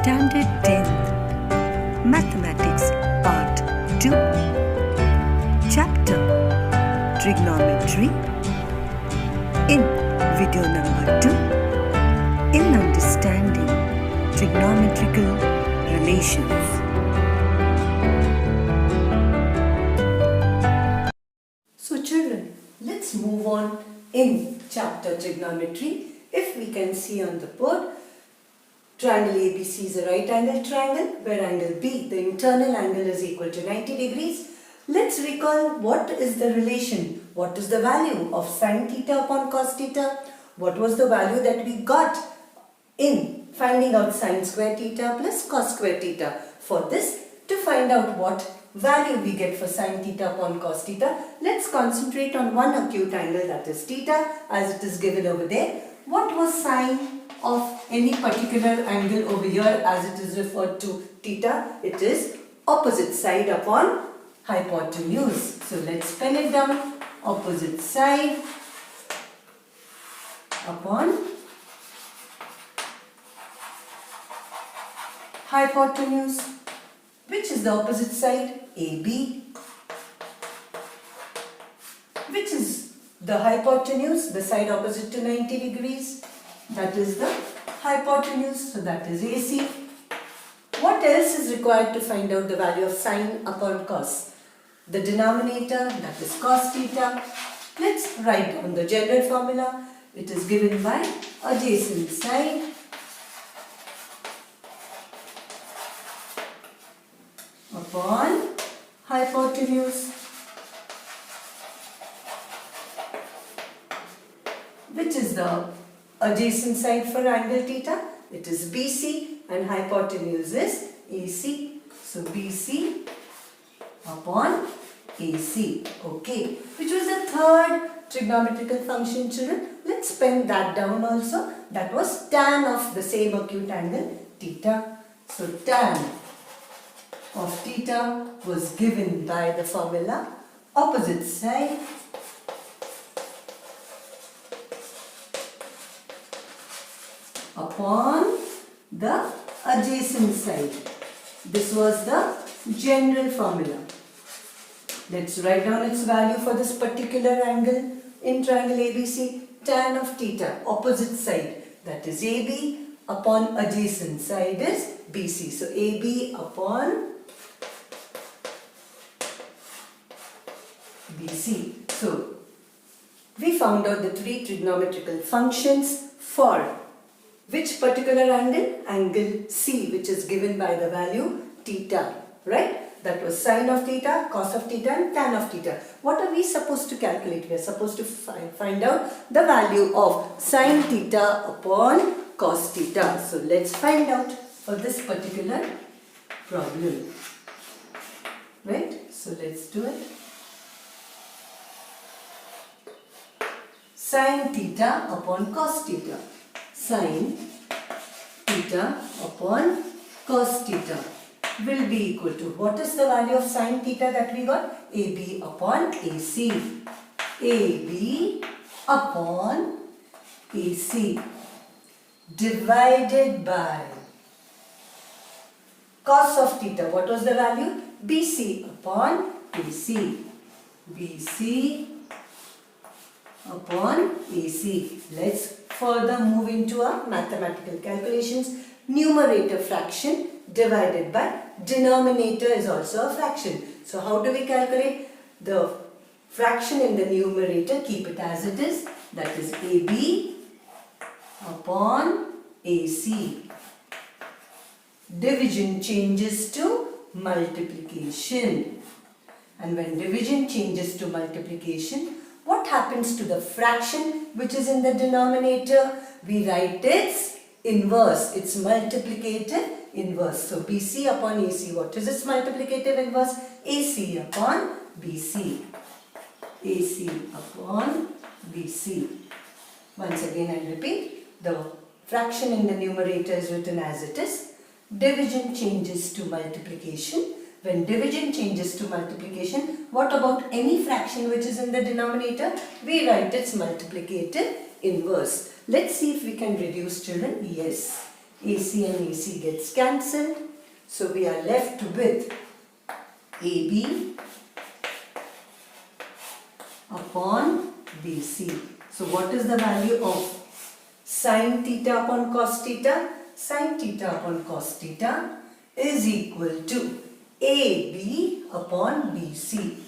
Standard 10th Mathematics Part 2 Chapter Trigonometry. In video number 2, in understanding trigonometrical relations. So children, let's move on in chapter trigonometry. If we can see on the board, triangle ABC is a right angle triangle where angle B, the internal angle, is equal to 90 degrees. Let's recall what is the relation, what is the value of sin theta upon cos theta, what was the value that we got in finding out sin square theta plus cos square theta. For this, to find out what value we get for sin theta upon cos theta, let's concentrate on one acute angle, that is theta, as it is given over there. What was sine of any particular angle over here, as it is referred to theta? It is opposite side upon hypotenuse. So let's pen it down. Opposite side upon hypotenuse. Which is the opposite side? AB. Which is the hypotenuse? The side opposite to 90 degrees. That is the hypotenuse. So that is AC. What else is required to find out the value of sine upon cos? The denominator, that is cos theta. Let's write down the general formula. It is given by adjacent side upon hypotenuse, which is the adjacent side for angle theta. It is BC and hypotenuse is AC. So BC upon AC. Okay. Which was the third trigonometrical function, children? Let's pen that down also. That was tan of the same acute angle theta. So tan of theta was given by the formula opposite side upon the adjacent side. This was the general formula. Let's write down its value for this particular angle in triangle ABC. Tan of theta, opposite side, that is AB, upon adjacent side is BC. So AB upon BC. So we found out the three trigonometrical functions for which particular angle? Angle C, which is given by the value theta, right? That was sine of theta, cos of theta and tan of theta. What are we supposed to calculate? We are supposed to find out the value of sine theta upon cos theta. So let's find out for this particular problem, right? So let's do it. Sine theta upon cos theta. Sine theta upon cos theta will be equal to, what is the value of sine theta that we got? AB upon AC. AB upon AC divided by cos of theta. What was the value? BC upon AC. BC upon AC. Let's further move into our mathematical calculations. Numerator fraction divided by denominator is also a fraction. So how do we calculate the fraction in the numerator? Keep it as it is. That is AB upon AC. Division changes to multiplication. And when division changes to multiplication, what happens to the fraction which is in the denominator? We write its inverse, its multiplicative inverse. So BC upon AC, what is its multiplicative inverse? AC upon BC. AC upon BC. Once again I repeat, the fraction in the numerator is written as it is. Division changes to multiplication. When division changes to multiplication, what about any fraction which is in the denominator? We write its multiplicative inverse. Let's see if we can reduce, children. Yes. AC and AC gets cancelled. So we are left with AB upon BC. So what is the value of sine theta upon cos theta? Sine theta upon cos theta is equal to AB upon BC.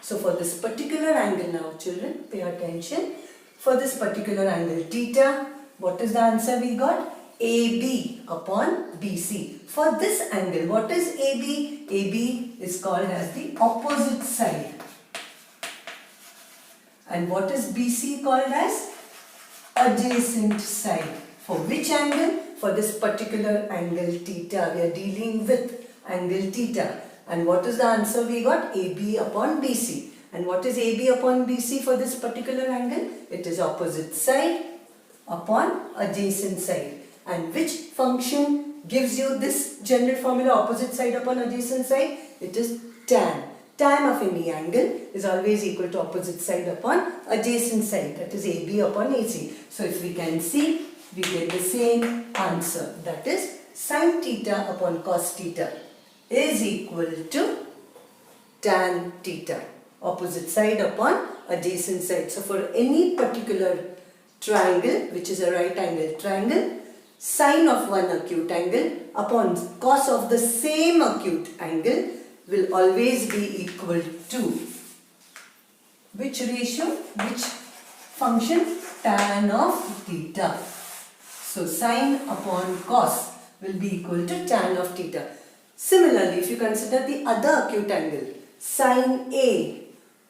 So for this particular angle now, children, pay attention. For this particular angle theta, what is the answer we got? AB upon BC. For this angle, what is AB? AB is called as the opposite side. And what is BC called as? Adjacent side. For which angle? For this particular angle theta. We are dealing with angle theta. And what is the answer we got? AB upon BC. And what is AB upon BC for this particular angle? It is opposite side upon adjacent side. And which function gives you this general formula, opposite side upon adjacent side? It is tan. Tan of any angle is always equal to opposite side upon adjacent side. That is AB upon AC. So if we can see, we get the same answer. That is sin theta upon cos theta is equal to tan theta. Opposite side upon adjacent side. So for any particular triangle, which is a right angle triangle, sine of one acute angle upon cos of the same acute angle will always be equal to which ratio? Which function? Tan of theta. So sine upon cos will be equal to tan of theta. Similarly, if you consider the other acute angle, sine A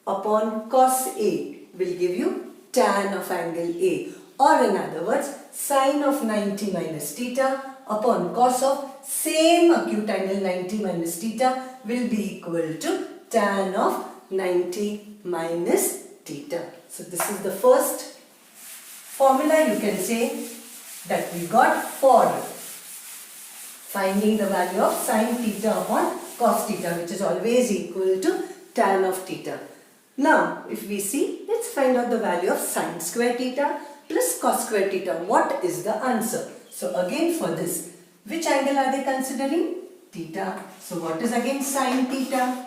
upon cos A will give you tan of angle A. Or in other words, sine of 90 minus theta upon cos of same acute angle 90 minus theta will be equal to tan of 90 minus theta. So this is the first formula you can say that we got for finding the value of sine theta upon cos theta, which is always equal to tan of theta. Now if we see, let's find out the value of sine square theta plus cos square theta. What is the answer? So again for this, which angle are they considering? Theta. So what is again sine theta?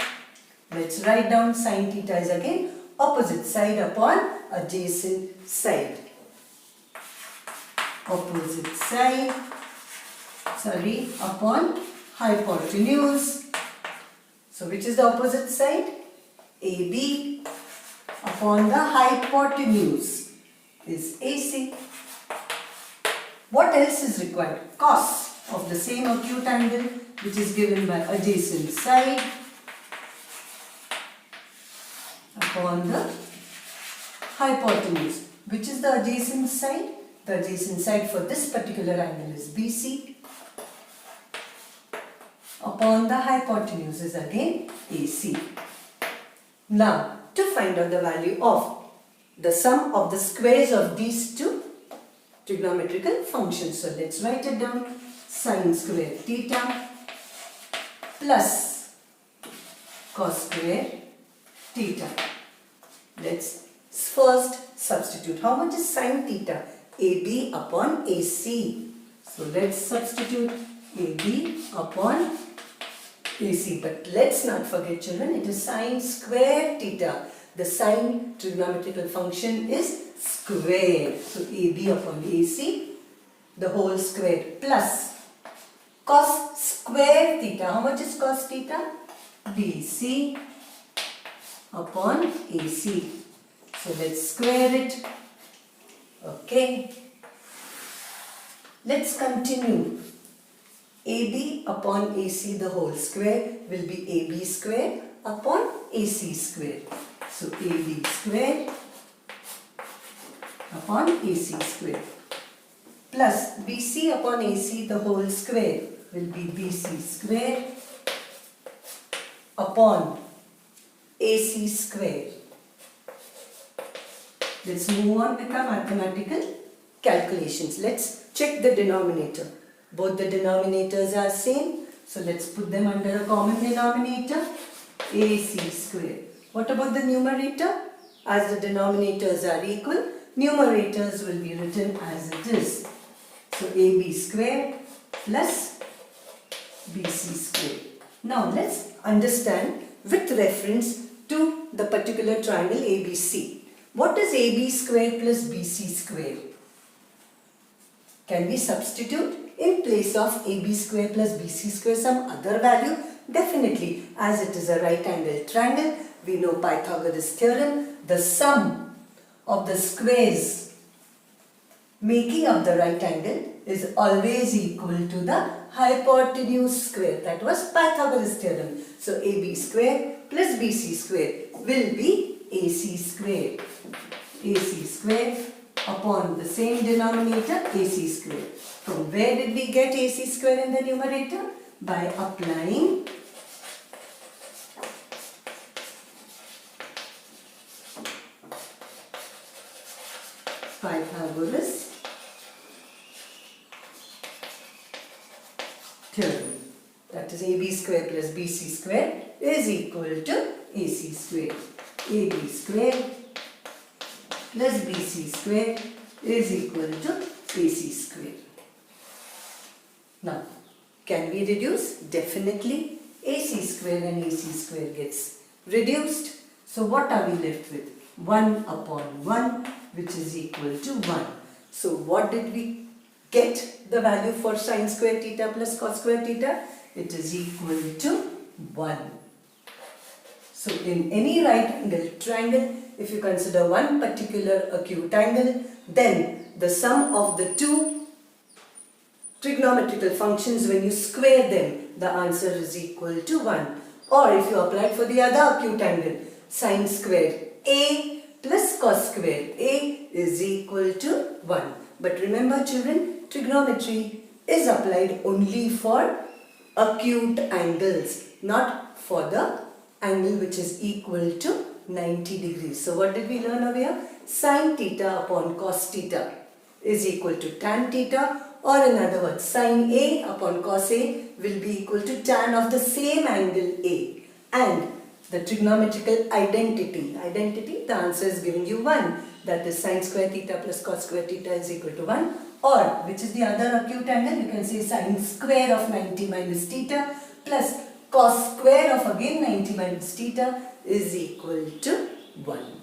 Let's write down sine theta is again opposite side upon adjacent side. Opposite side, upon hypotenuse. So which is the opposite side? AB upon the hypotenuse is AC. What else is required? Cos of the same acute angle, which is given by adjacent side upon the hypotenuse. Which is the adjacent side? The adjacent side for this particular angle is BC. Upon the hypotenuse is again AC. Now, to find out the value of the sum of the squares of these two trigonometrical functions. So let's write it down. Sine square theta plus cos square theta. Let's first substitute. How much is sine theta? AB upon AC. So let's substitute AB upon AC. But let's not forget, children, it is sine square theta. The sine trigonometrical function is square. So AB upon AC, the whole square, plus cos square theta. How much is cos theta? BC upon AC. So let's square it. Okay. Let's continue. AB upon AC, the whole square, will be AB square upon AC square. So AB square upon AC square plus BC upon AC, the whole square, will be BC square upon AC square. Let's move on with our mathematical calculations. Let's check the denominator. Both the denominators are same. So let's put them under a common denominator. AC square. What about the numerator? As the denominators are equal, numerators will be written as it is. So AB square plus BC square. Now let's understand with reference to the particular triangle ABC. What is AB square plus BC square? Can we substitute in place of AB square plus BC square some other value? Definitely, as it is a right angle triangle, we know Pythagoras theorem, the sum of the squares making up the right angle is always equal to the hypotenuse square. That was Pythagoras theorem. So AB square plus BC square will be AC square. AC square upon the same denominator, AC square. From where did we get AC square in the numerator? By applying Pythagoras theorem. That is AB square plus BC square is equal to AC square. AB square plus BC square is equal to AC square. Now, can we reduce? Definitely. AC square and AC square gets reduced. So what are we left with? 1 upon 1, which is equal to 1. So what did we get the value for sine square theta plus cos square theta? It is equal to 1. So in any right angle triangle, if you consider one particular acute angle, then the sum of the two trigonometrical functions, when you square them, the answer is equal to 1. Or if you apply for the other acute angle, sine square A plus cos square A is equal to 1. But remember children, trigonometry is applied only for acute angles, not for the angle which is equal to 90 degrees. So what did we learn over here? Sin theta upon cos theta is equal to tan theta, or in other words, sin A upon cos A will be equal to tan of the same angle A. And the trigonometrical identity, the answer is giving you 1. That is sin square theta plus cos square theta is equal to 1. Or, which is the other acute angle, you can say sin square of 90 minus theta plus cos square of again 90 minus theta is equal to 1.